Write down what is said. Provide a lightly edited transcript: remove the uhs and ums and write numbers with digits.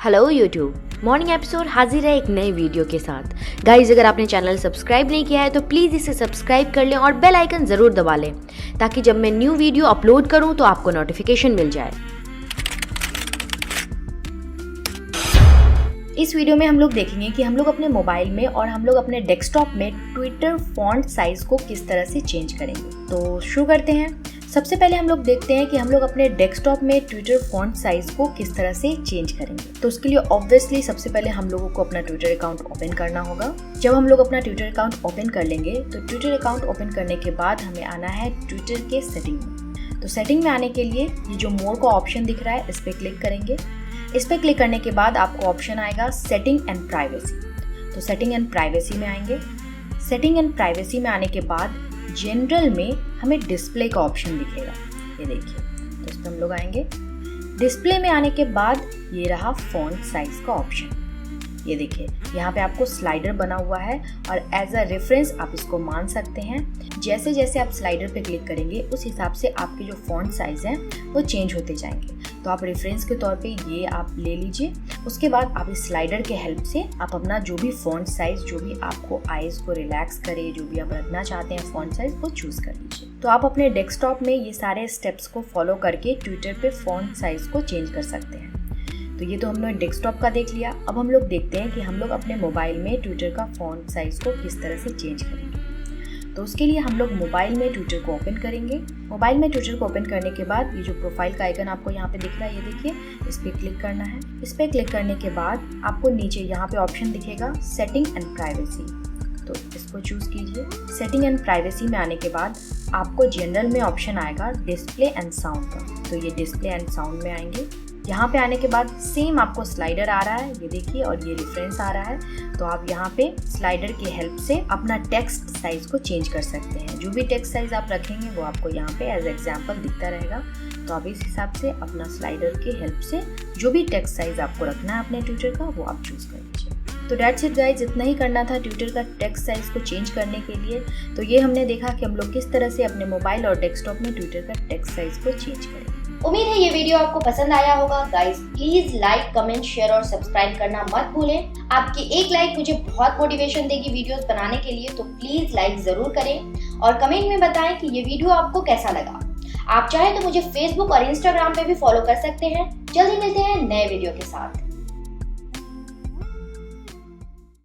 Hello YouTube morning episode हाजिर है एक नए वीडियो के साथ। गाइज अगर आपने चैनल सब्सक्राइब नहीं किया है तो प्लीज़ इसे सब्सक्राइब कर लें और बेल आइकन ज़रूर दबा लें ताकि जब मैं न्यू वीडियो अपलोड करूं तो आपको नोटिफिकेशन मिल जाए। इस वीडियो में हम लोग देखेंगे कि हम लोग अपने मोबाइल में और हम लोग अपने डेस्कटॉप में ट्विटर फॉन्ट साइज़ को किस तरह से चेंज करेंगे। तो शुरू करते हैं। सबसे पहले हम लोग देखते हैं कि हम लोग अपने डेस्कटॉप में ट्विटर फॉन्ट साइज को किस तरह से चेंज करेंगे। तो उसके लिए ऑब्वियसली सबसे पहले हम लोगों को अपना ट्विटर अकाउंट ओपन करना होगा। जब हम लोग अपना ट्विटर अकाउंट ओपन कर लेंगे तो ट्विटर अकाउंट ओपन करने के बाद हमें आना है ट्विटर के सेटिंग में। तो सेटिंग में आने के लिए ये जो मोर का ऑप्शन दिख रहा है इस पर क्लिक करेंगे। इस पर क्लिक करने के बाद आपको ऑप्शन आएगा सेटिंग एंड प्राइवेसी। तो सेटिंग एंड प्राइवेसी में आएंगे। सेटिंग एंड प्राइवेसी में आने के बाद जनरल में हमें डिस्प्ले का ऑप्शन दिखेगा, ये देखिए। तो इस पर हम लोग आएंगे। डिस्प्ले में आने के बाद ये रहा फॉन्ट साइज का ऑप्शन, ये देखिए। यहाँ पे आपको स्लाइडर बना हुआ है और एज अ रेफरेंस आप इसको मान सकते हैं। जैसे जैसे आप स्लाइडर पे क्लिक करेंगे उस हिसाब से आपके जो फॉन्ट साइज हैं वो चेंज होते जाएंगे। तो आप रेफरेंस के तौर पे ये आप ले लीजिए। उसके बाद आप इस स्लाइडर के हेल्प से आप अपना जो भी फॉन्ट साइज, जो भी आपको आईज को रिलैक्स करे, जो भी आप रखना चाहते हैं फॉन्ट साइज, वो चूज कर लीजिए। तो आप अपने डेस्कटॉप में ये सारे स्टेप्स को फॉलो करके ट्विटर पे फॉन्ट साइज को चेंज कर सकते हैं। तो ये तो हम लोग डेस्कटॉप का देख लिया। अब हम लोग देखते हैं कि हम लोग अपने मोबाइल में ट्विटर का फॉन्ट साइज को किस तरह से चेंज करेंगे। तो उसके लिए हम लोग मोबाइल में ट्विटर को ओपन करेंगे। मोबाइल में ट्विटर को ओपन करने के बाद ये जो प्रोफाइल का आइकन आपको यहाँ पे दिख रहा है, ये देखिए, इस पर क्लिक करना है। इस पर क्लिक करने के बाद आपको नीचे यहाँ पे ऑप्शन दिखेगा सेटिंग एंड प्राइवेसी। तो इसको चूज कीजिए। सेटिंग एंड प्राइवेसी में आने के बाद आपको जनरल में ऑप्शन आएगा डिस्प्ले एंड साउंड का। तो ये डिस्प्ले एंड साउंड में आएंगे। यहाँ पे आने के बाद सेम आपको स्लाइडर आ रहा है, ये देखिए, और ये रेफरेंस आ रहा है। तो आप यहाँ पे स्लाइडर की हेल्प से अपना टेक्स्ट साइज को चेंज कर सकते हैं। जो भी टेक्स्ट साइज आप रखेंगे वो आपको यहाँ पे एज एग्जाम्पल दिखता रहेगा। तो आप इस हिसाब से अपना स्लाइडर की हेल्प से जो भी टेक्स्ट साइज आपको रखना है अपने ट्विटर का वो आप चूज कर लीजिए। तो दैट्स इट गाइज, इतना ही करना था ट्विटर का टेक्स्ट साइज को चेंज करने के लिए। तो ये हमने देखा कि हम लोग किस तरह से अपने मोबाइल और डेस्कटॉप में ट्विटर का टेक्स्ट साइज को चेंज करें। उम्मीद है ये वीडियो आपको पसंद आया होगा। Guys please like, comment, share और सब्सक्राइब करना मत भूलें। आपकी एक लाइक मुझे बहुत मोटिवेशन देगी वीडियोस बनाने के लिए, तो प्लीज लाइक जरूर करें और कमेंट में बताएं कि ये वीडियो आपको कैसा लगा। आप चाहे तो मुझे फेसबुक और इंस्टाग्राम पे भी फॉलो कर सकते हैं। जल्दी मिलते हैं नए वीडियो के साथ।